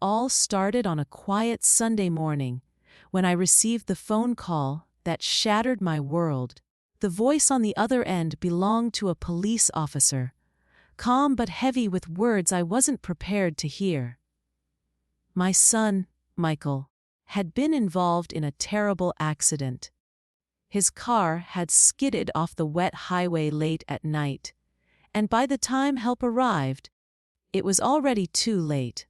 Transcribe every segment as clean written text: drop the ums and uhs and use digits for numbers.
all started on a quiet Sunday morning when I received the phone call that shattered my world. The voice on the other end belonged to a police officer, calm but heavy with words I wasn't prepared to hear. My son, Michael, had been involved in a terrible accident. His car had skidded off the wet highway late at night, and by the time help arrived, it was already too late.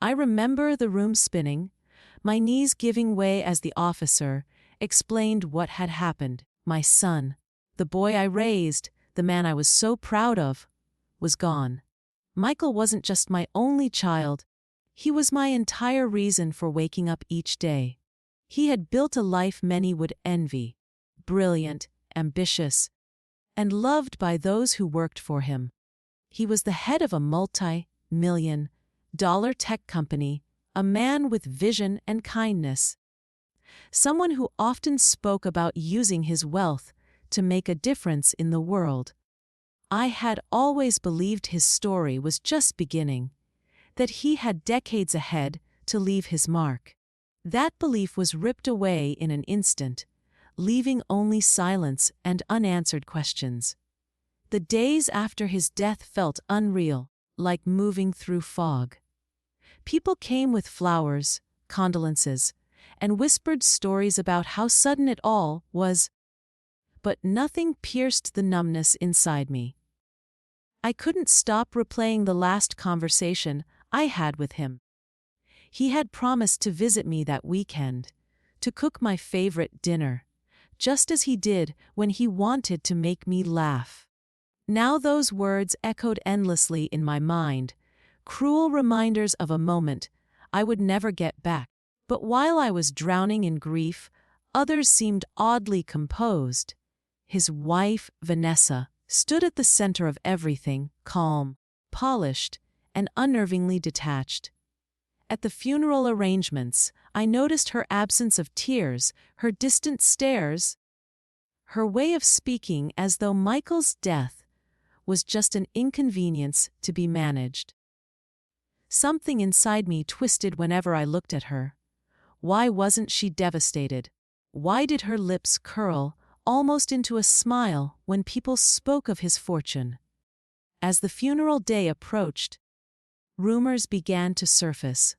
I remember the room spinning, my knees giving way as the officer explained what had happened. My son, the boy I raised, the man I was so proud of, was gone. Michael wasn't just my only child, he was my entire reason for waking up each day. He had built a life many would envy, brilliant, ambitious, and loved by those who worked for him. He was the head of a multi-million-dollar tech company, a man with vision and kindness. Someone who often spoke about using his wealth to make a difference in the world. I had always believed his story was just beginning, that he had decades ahead to leave his mark. That belief was ripped away in an instant, leaving only silence and unanswered questions. The days after his death felt unreal, like moving through fog. People came with flowers, condolences, and whispered stories about how sudden it all was, but nothing pierced the numbness inside me. I couldn't stop replaying the last conversation I had with him. He had promised to visit me that weekend, to cook my favorite dinner, just as he did when he wanted to make me laugh. Now those words echoed endlessly in my mind, cruel reminders of a moment I would never get back. But while I was drowning in grief, others seemed oddly composed. His wife, Vanessa, stood at the center of everything, calm, polished, and unnervingly detached. At the funeral arrangements, I noticed her absence of tears, her distant stares, her way of speaking as though Michael's death was just an inconvenience to be managed. Something inside me twisted whenever I looked at her. Why wasn't she devastated? Why did her lips curl almost into a smile when people spoke of his fortune? As the funeral day approached, rumors began to surface.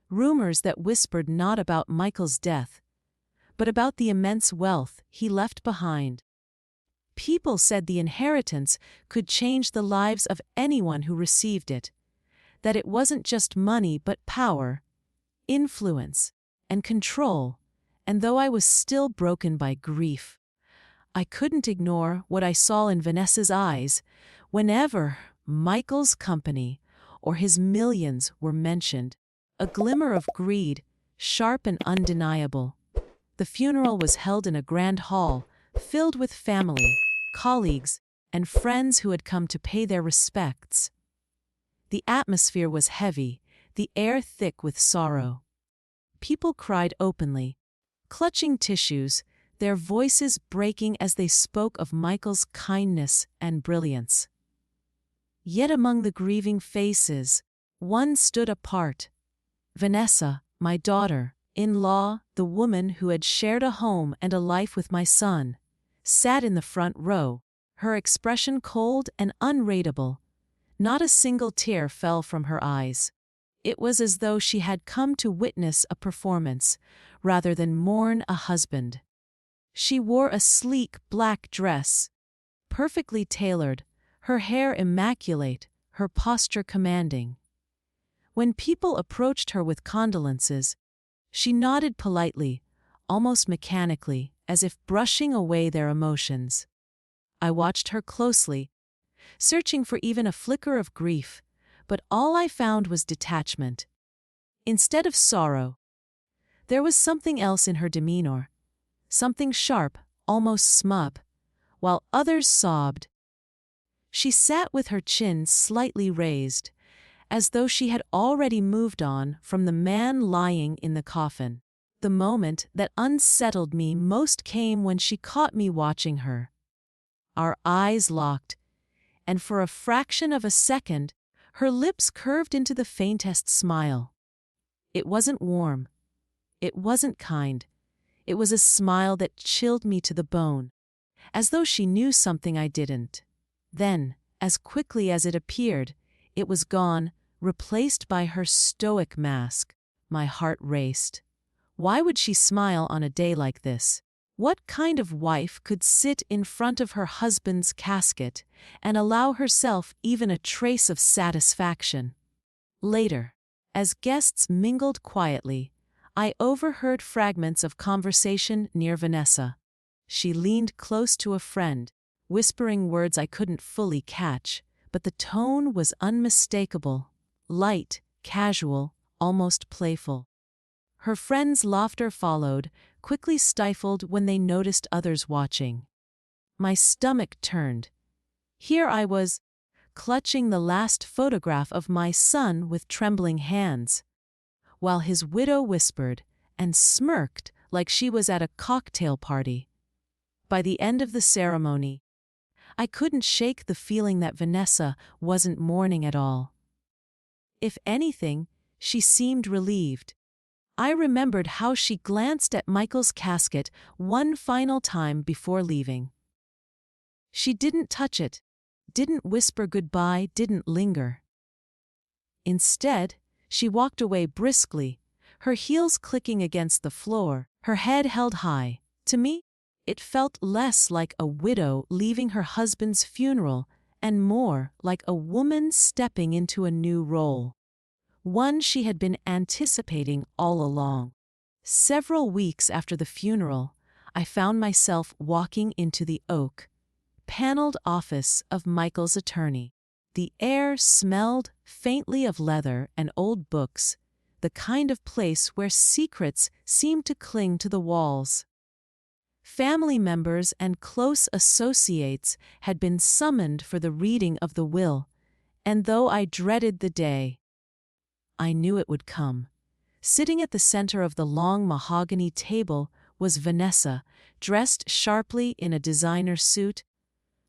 Rumors that whispered not about Michael's death, but about the immense wealth he left behind. People said the inheritance could change the lives of anyone who received it, that it wasn't just money but power, influence, and control, and though I was still broken by grief, I couldn't ignore what I saw in Vanessa's eyes whenever Michael's company or his millions were mentioned. A glimmer of greed, sharp and undeniable. The funeral was held in a grand hall, filled with family, colleagues, and friends who had come to pay their respects. The atmosphere was heavy, the air thick with sorrow. People cried openly, clutching tissues, their voices breaking as they spoke of Michael's kindness and brilliance. Yet among the grieving faces, one stood apart. Vanessa, my daughter-in-law, the woman who had shared a home and a life with my son, sat in the front row, her expression cold and unreadable. Not a single tear fell from her eyes. It was as though she had come to witness a performance, rather than mourn a husband. She wore a sleek black dress, perfectly tailored, her hair immaculate, her posture commanding. When people approached her with condolences, she nodded politely, almost mechanically, as if brushing away their emotions. I watched her closely, searching for even a flicker of grief, but all I found was detachment. Instead of sorrow, there was something else in her demeanor, something sharp, almost smug, while others sobbed. She sat with her chin slightly raised, as though she had already moved on from the man lying in the coffin. The moment that unsettled me most came when she caught me watching her. Our eyes locked, and for a fraction of a second, Her lips curved into the faintest smile. It wasn't warm. It wasn't kind. It was a smile that chilled me to the bone, as though she knew something I didn't. Then, as quickly as it appeared, it was gone, replaced by her stoic mask. My heart raced. Why would she smile on a day like this? What kind of wife could sit in front of her husband's casket and allow herself even a trace of satisfaction? Later, as guests mingled quietly, I overheard fragments of conversation near Vanessa. She leaned close to a friend, whispering words I couldn't fully catch, but the tone was unmistakable, light, casual, almost playful. Her friend's laughter followed, quickly stifled when they noticed others watching. My stomach turned. Here I was, clutching the last photograph of my son with trembling hands, while his widow whispered and smirked like she was at a cocktail party. By the end of the ceremony, I couldn't shake the feeling that Vanessa wasn't mourning at all. If anything, she seemed relieved. I remembered how she glanced at Michael's casket one final time before leaving. She didn't touch it, didn't whisper goodbye, didn't linger. Instead, she walked away briskly, her heels clicking against the floor, her head held high. To me, it felt less like a widow leaving her husband's funeral and more like a woman stepping into a new role. One she had been anticipating all along. Several weeks after the funeral, I found myself walking into the oak, paneled office of Michael's attorney. The air smelled faintly of leather and old books, the kind of place where secrets seemed to cling to the walls. Family members and close associates had been summoned for the reading of the will, and though I dreaded the day, I knew it would come. Sitting at the center of the long mahogany table was Vanessa, dressed sharply in a designer suit,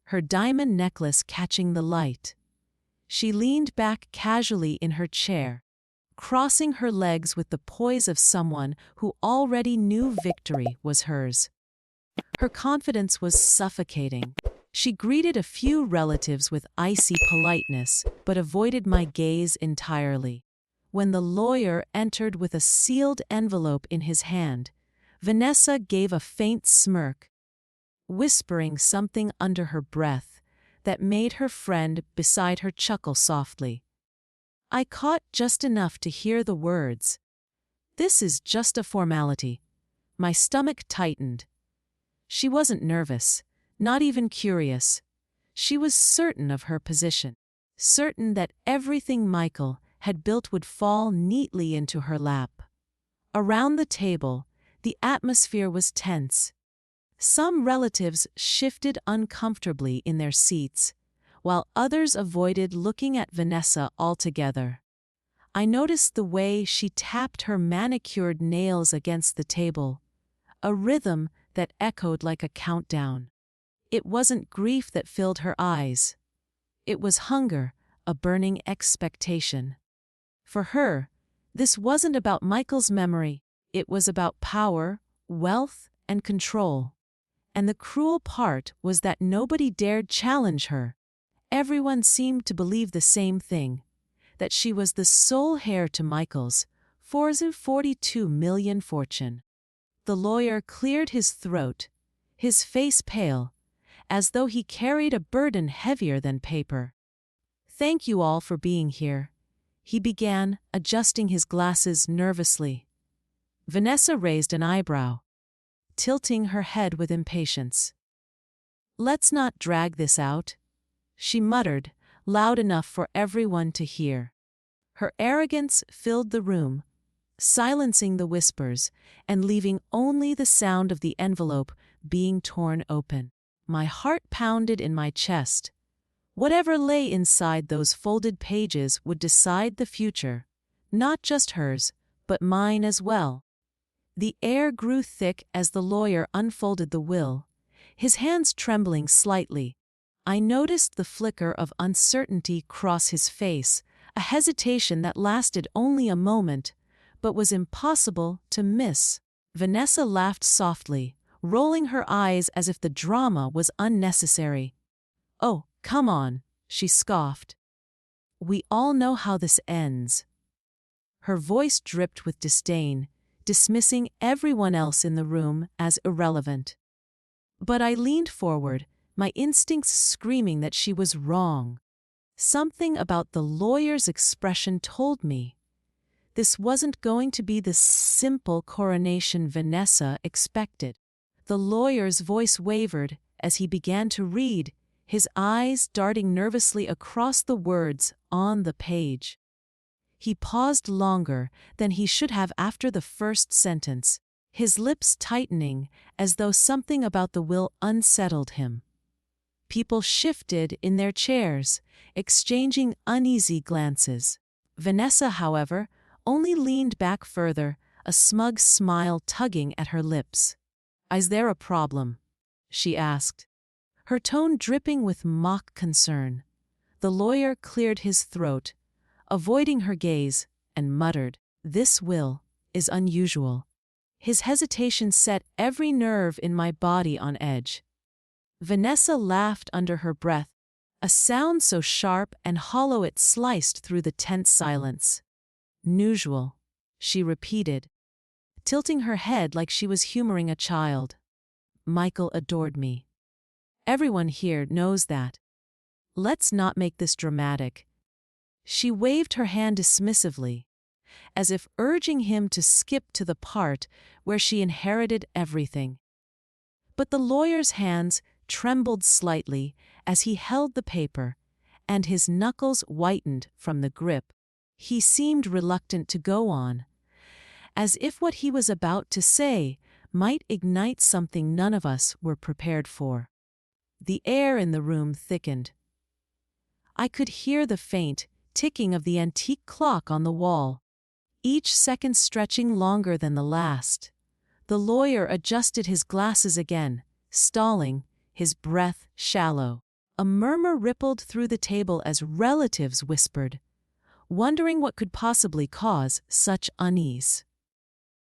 her diamond necklace catching the light. She leaned back casually in her chair, crossing her legs with the poise of someone who already knew victory was hers. Her confidence was suffocating. She greeted a few relatives with icy politeness, but avoided my gaze entirely. When the lawyer entered with a sealed envelope in his hand, Vanessa gave a faint smirk, whispering something under her breath that made her friend beside her chuckle softly. I caught just enough to hear the words. "This is just a formality." My stomach tightened. She wasn't nervous, not even curious. She was certain of her position, certain that everything Michael had built would fall neatly into her lap. Around the table, the atmosphere was tense. Some relatives shifted uncomfortably in their seats, while others avoided looking at Vanessa altogether. I noticed the way she tapped her manicured nails against the table, a rhythm that echoed like a countdown. It wasn't grief that filled her eyes. It was hunger, a burning expectation. For her, this wasn't about Michael's memory, it was about power, wealth, and control. And the cruel part was that nobody dared challenge her. Everyone seemed to believe the same thing, that she was the sole heir to Michael's $42 million fortune. The lawyer cleared his throat, his face pale, as though he carried a burden heavier than paper. "Thank you all for being here," he began, adjusting his glasses nervously. Vanessa raised an eyebrow, tilting her head with impatience. "Let's not drag this out," she muttered, loud enough for everyone to hear. Her arrogance filled the room, silencing the whispers and leaving only the sound of the envelope being torn open. My heart pounded in my chest. Whatever lay inside those folded pages would decide the future, not just hers, but mine as well. The air grew thick as the lawyer unfolded the will, his hands trembling slightly. I noticed the flicker of uncertainty cross his face, a hesitation that lasted only a moment, but was impossible to miss. Vanessa laughed softly, rolling her eyes as if the drama was unnecessary. "Oh, come on," she scoffed. "We all know how this ends." Her voice dripped with disdain, dismissing everyone else in the room as irrelevant. But I leaned forward, my instincts screaming that she was wrong. Something about the lawyer's expression told me this wasn't going to be the simple coronation Vanessa expected. The lawyer's voice wavered as he began to read, his eyes darting nervously across the words on the page. He paused longer than he should have after the first sentence, his lips tightening as though something about the will unsettled him. People shifted in their chairs, exchanging uneasy glances. Vanessa, however, only leaned back further, a smug smile tugging at her lips. "Is there a problem?" she asked, her tone dripping with mock concern. The lawyer cleared his throat, avoiding her gaze, and muttered, "This will is unusual." His hesitation set every nerve in my body on edge. Vanessa laughed under her breath, a sound so sharp and hollow it sliced through the tense silence. "Unusual," she repeated, tilting her head like she was humoring a child. "Michael adored me. Everyone here knows that. Let's not make this dramatic." She waved her hand dismissively, as if urging him to skip to the part where she inherited everything. But the lawyer's hands trembled slightly as he held the paper, and his knuckles whitened from the grip. He seemed reluctant to go on, as if what he was about to say might ignite something none of us were prepared for. The air in the room thickened. I could hear the faint ticking of the antique clock on the wall, each second stretching longer than the last. The lawyer adjusted his glasses again, stalling, his breath shallow. A murmur rippled through the table as relatives whispered, wondering what could possibly cause such unease.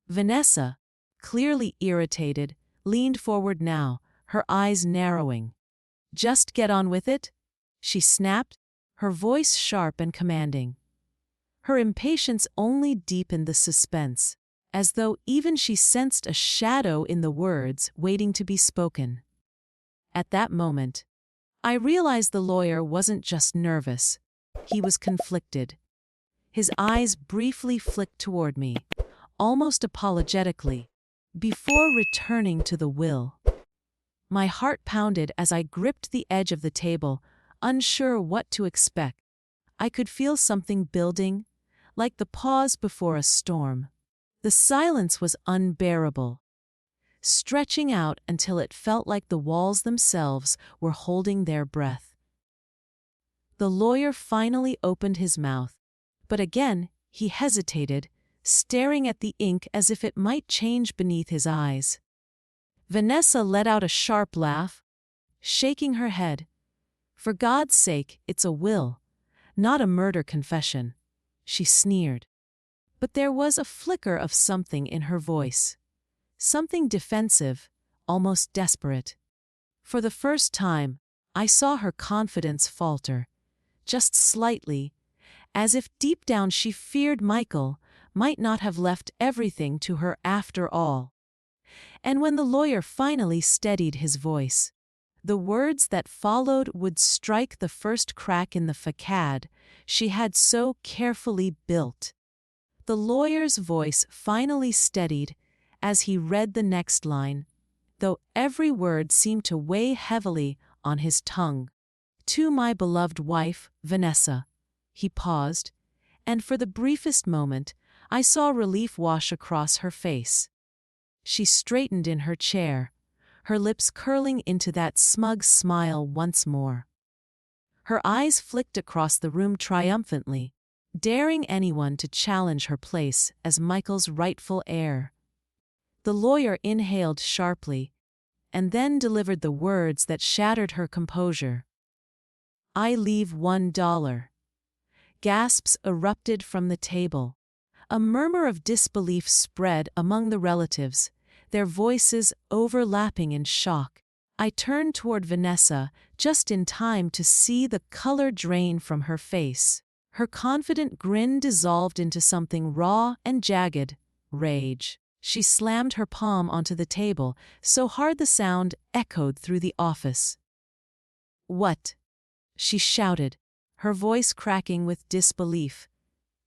Vanessa, clearly irritated, leaned forward now, her eyes narrowing. "Just get on with it," she snapped, her voice sharp and commanding. Her impatience only deepened the suspense, as though even she sensed a shadow in the words waiting to be spoken. At that moment, I realized the lawyer wasn't just nervous, he was conflicted. His eyes briefly flicked toward me, almost apologetically, before returning to the will. My heart pounded as I gripped the edge of the table, unsure what to expect. I could feel something building, like the pause before a storm. The silence was unbearable, stretching out until it felt like the walls themselves were holding their breath. The lawyer finally opened his mouth, but again he hesitated, staring at the ink as if it might change beneath his eyes. Vanessa let out a sharp laugh, shaking her head. "For God's sake, it's a will, not a murder confession," she sneered. But there was a flicker of something in her voice. Something defensive, almost desperate. For the first time, I saw her confidence falter, just slightly, as if deep down she feared Michael might not have left everything to her after all. And when the lawyer finally steadied his voice, the words that followed would strike the first crack in the facade she had so carefully built. The lawyer's voice finally steadied as he read the next line, though every word seemed to weigh heavily on his tongue. "To my beloved wife, Vanessa." He paused, and for the briefest moment, I saw relief wash across her face. She straightened in her chair, her lips curling into that smug smile once more. Her eyes flicked across the room triumphantly, daring anyone to challenge her place as Michael's rightful heir. The lawyer inhaled sharply, and then delivered the words that shattered her composure. "I leave $1. Gasps erupted from the table. A murmur of disbelief spread among the relatives, their voices overlapping in shock. I turned toward Vanessa, just in time to see the color drain from her face. Her confident grin dissolved into something raw and jagged, rage. She slammed her palm onto the table, so hard the sound echoed through the office. "What?" she shouted, her voice cracking with disbelief.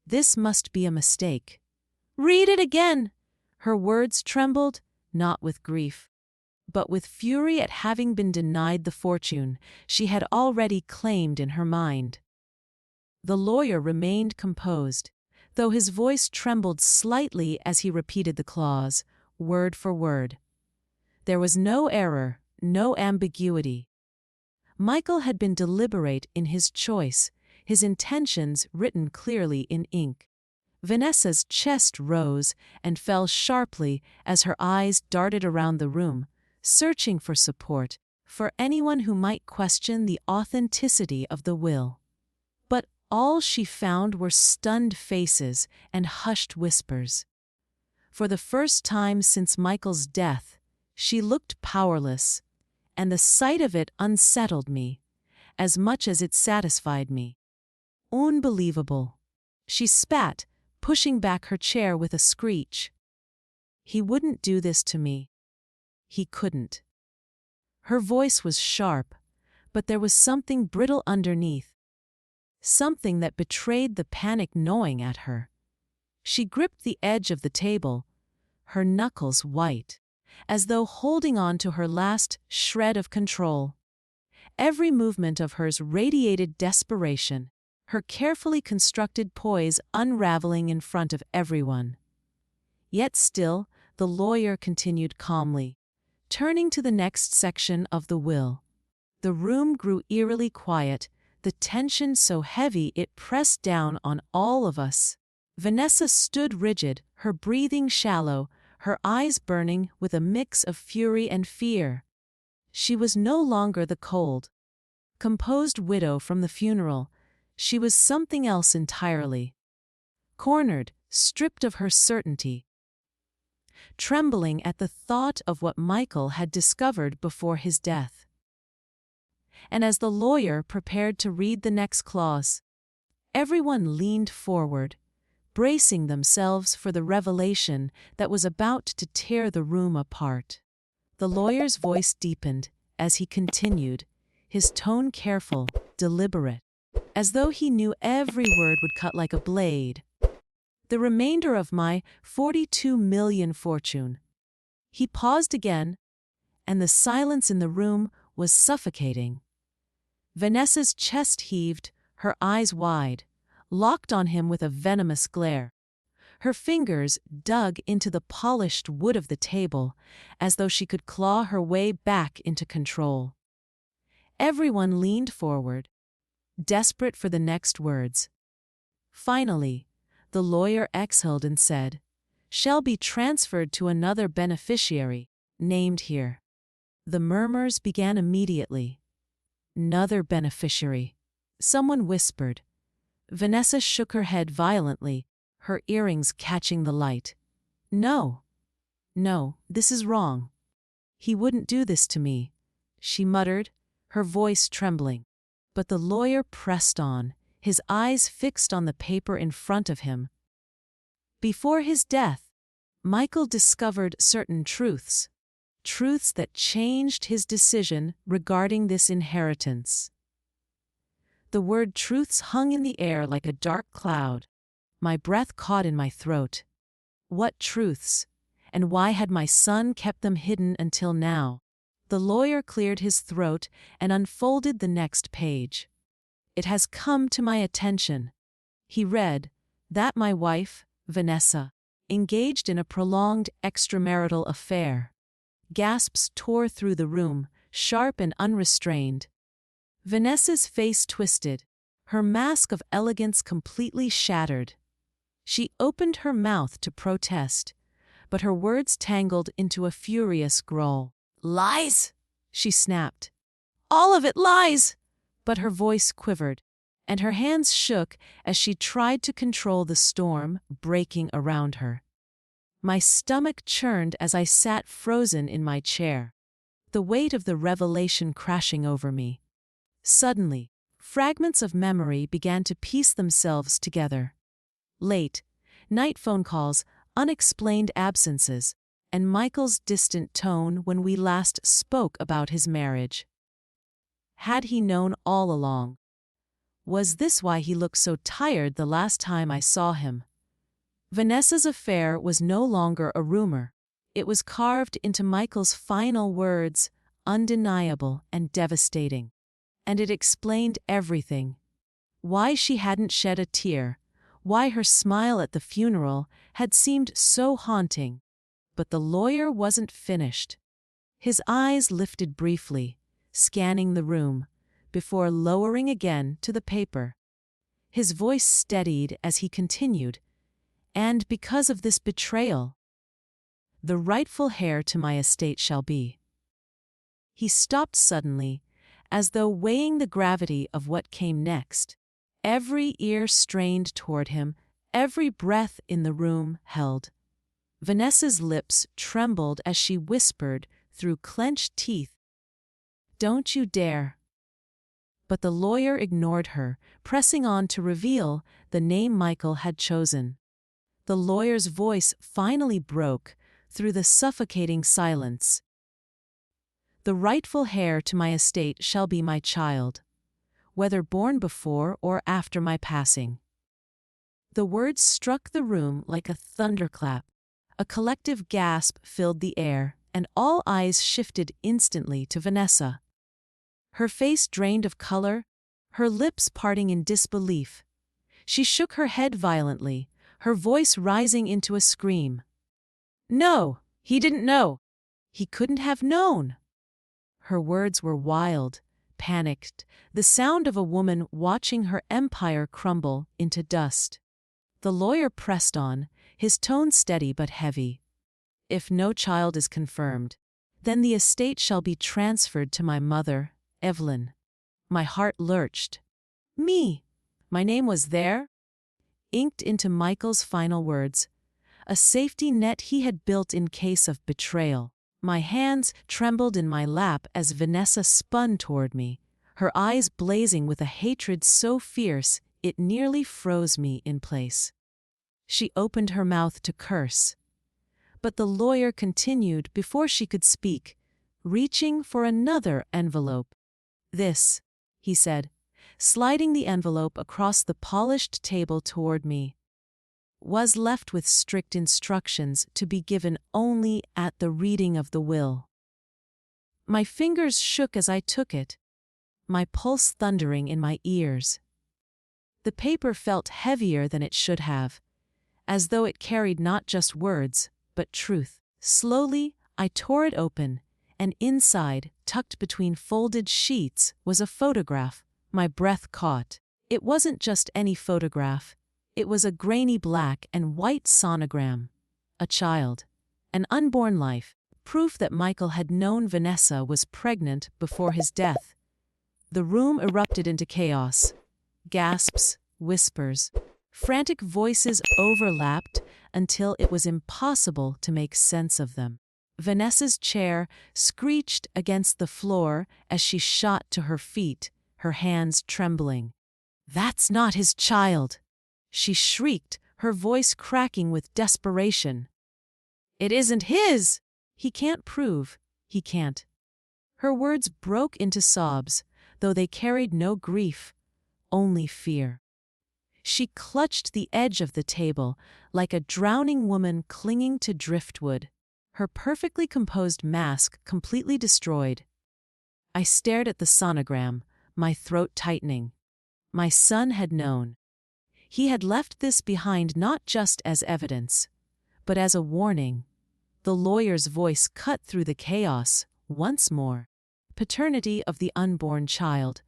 "This must be a mistake." "Read it again!" Her words trembled, not with grief, but with fury at having been denied the fortune she had already claimed in her mind. The lawyer remained composed, though his voice trembled slightly as he repeated the clause, word for word. There was no error, no ambiguity. Michael had been deliberate in his choice, his intentions written clearly in ink. Vanessa's chest rose and fell sharply as her eyes darted around the room, searching for support, for anyone who might question the authenticity of the will. But all she found were stunned faces and hushed whispers. For the first time since Michael's death, she looked powerless, and the sight of it unsettled me, as much as it satisfied me. Unbelievable. She spat, pushing back her chair with a screech. He wouldn't do this to me. He couldn't. Her voice was sharp, but there was something brittle underneath. Something that betrayed the panic gnawing at her. She gripped the edge of the table, her knuckles white, as though holding on to her last shred of control. Every movement of hers radiated desperation, her carefully constructed poise unraveling in front of everyone. Yet still, the lawyer continued calmly, turning to the next section of the will. The room grew eerily quiet, the tension so heavy it pressed down on all of us. Vanessa stood rigid, her breathing shallow, her eyes burning with a mix of fury and fear. She was no longer the cold, composed widow from the funeral. She was something else entirely. Cornered, stripped of her certainty. Trembling at the thought of what Michael had discovered before his death. And as the lawyer prepared to read the next clause, everyone leaned forward, bracing themselves for the revelation that was about to tear the room apart. The lawyer's voice deepened as he continued, his tone careful, deliberate, as though he knew every word would cut like a blade. "The remainder of my 42 million fortune." He paused again, and the silence in the room was suffocating. Vanessa's chest heaved, her eyes wide, locked on him with a venomous glare. Her fingers dug into the polished wood of the table, as though she could claw her way back into control. Everyone leaned forward, desperate for the next words. Finally, the lawyer exhaled and said, "Shall be transferred to another beneficiary, named here." The murmurs began immediately. "Another beneficiary," someone whispered. Vanessa shook her head violently, her earrings catching the light. No, this is wrong. He wouldn't do this to me," she muttered, her voice trembling. But the lawyer pressed on, his eyes fixed on the paper in front of him. Before his death, Michael discovered certain truths that changed his decision regarding this inheritance. The word truths hung in the air like a dark cloud. My breath caught in my throat. What truths? And why had my son kept them hidden until now? The lawyer cleared his throat and unfolded the next page. "It has come to my attention," he read, "that my wife, Vanessa, engaged in a prolonged extramarital affair." Gasps tore through the room, sharp and unrestrained. Vanessa's face twisted, her mask of elegance completely shattered. She opened her mouth to protest, but her words tangled into a furious growl. "Lies!" she snapped. "All of it lies!" But her voice quivered. and her hands shook as she tried to control the storm breaking around her. My stomach churned as I sat frozen in my chair, the weight of the revelation crashing over me. Suddenly, fragments of memory began to piece themselves together. Late night phone calls, unexplained absences, and Michael's distant tone when we last spoke about his marriage. Had he known all along? Was this why he looked so tired the last time I saw him? Vanessa's affair was no longer a rumor. It was carved into Michael's final words, undeniable and devastating. And it explained everything. Why she hadn't shed a tear, why her smile at the funeral had seemed so haunting. But the lawyer wasn't finished. His eyes lifted briefly, scanning the room, before lowering again to the paper. His voice steadied as he continued, "And because of this betrayal, the rightful heir to my estate shall be." He stopped suddenly, as though weighing the gravity of what came next. Every ear strained toward him, every breath in the room held. Vanessa's lips trembled as she whispered through clenched teeth, "Don't you dare." But the lawyer ignored her, pressing on to reveal the name Michael had chosen. The lawyer's voice finally broke through the suffocating silence. "The rightful heir to my estate shall be my child, whether born before or after my passing." The words struck the room like a thunderclap. A collective gasp filled the air, and all eyes shifted instantly to Vanessa. Her face drained of color, her lips parting in disbelief. She shook her head violently, her voice rising into a scream. "No, he didn't know. He couldn't have known." Her words were wild, panicked, the sound of a woman watching her empire crumble into dust. The lawyer pressed on, his tone steady but heavy. "If no child is confirmed, then the estate shall be transferred to my mother, Evelyn." My heart lurched. Me! My name was there? Inked into Michael's final words, a safety net he had built in case of betrayal. My hands trembled in my lap as Vanessa spun toward me, her eyes blazing with a hatred so fierce it nearly froze me in place. She opened her mouth to curse. But the lawyer continued before she could speak, reaching for another envelope. "This," he said, sliding the envelope across the polished table toward me, "was left with strict instructions to be given only at the reading of the will." My fingers shook as I took it, my pulse thundering in my ears. The paper felt heavier than it should have, as though it carried not just words, but truth. Slowly, I tore it open, and inside, tucked between folded sheets, was a photograph. My breath caught. It wasn't just any photograph. It was a grainy black and white sonogram. A child. An unborn life. Proof that Michael had known Vanessa was pregnant before his death. The room erupted into chaos. Gasps, whispers, frantic voices overlapped until it was impossible to make sense of them. Vanessa's chair screeched against the floor as she shot to her feet, her hands trembling. "That's not his child!" she shrieked, her voice cracking with desperation. "It isn't his! He can't prove, he can't." Her words broke into sobs, though they carried no grief, only fear. She clutched the edge of the table like a drowning woman clinging to driftwood, her perfectly composed mask completely destroyed. I stared at the sonogram, my throat tightening. My son had known. He had left this behind not just as evidence, but as a warning. The lawyer's voice cut through the chaos once more. "Paternity of the unborn child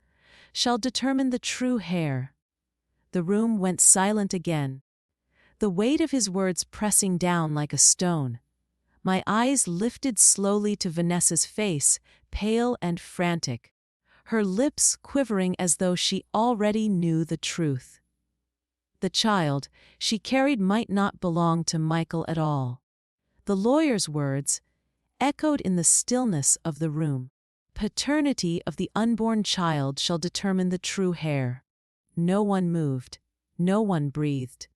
shall determine the true heir." The room went silent again, the weight of his words pressing down like a stone. My eyes lifted slowly to Vanessa's face, pale and frantic, her lips quivering as though she already knew the truth. The child she carried might not belong to Michael at all. The lawyer's words echoed in the stillness of the room. Paternity of the unborn child shall determine the true heir. No one moved. No one breathed.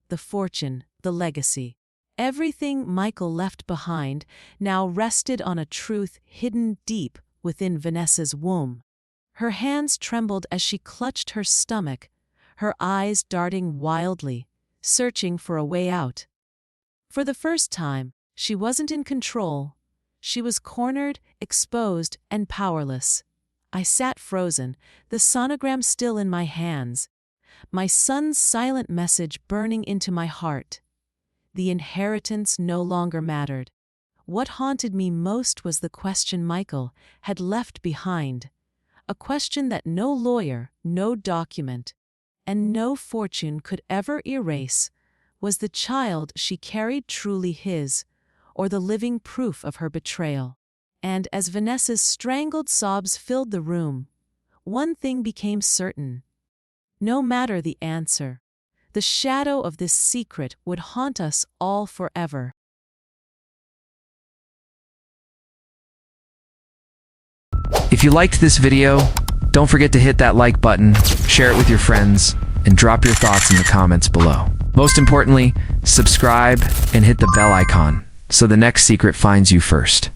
The fortune, the legacy, everything Michael left behind now rested on a truth hidden deep within Vanessa's womb. Her hands trembled as she clutched her stomach, her eyes darting wildly, searching for a way out. For the first time, she wasn't in control. She was cornered, exposed, and powerless. I sat frozen, the sonogram still in my hands, my son's silent message burning into my heart. The inheritance no longer mattered. What haunted me most was the question Michael had left behind, a question that no lawyer, no document, and no fortune could ever erase. Was the child she carried truly his, or the living proof of her betrayal? And as Vanessa's strangled sobs filled the room, one thing became certain. No matter the answer, the shadow of this secret would haunt us all forever. If you liked this video, don't forget to hit that like button, share it with your friends, and drop your thoughts in the comments below. Most importantly, subscribe and hit the bell icon so the next secret finds you first.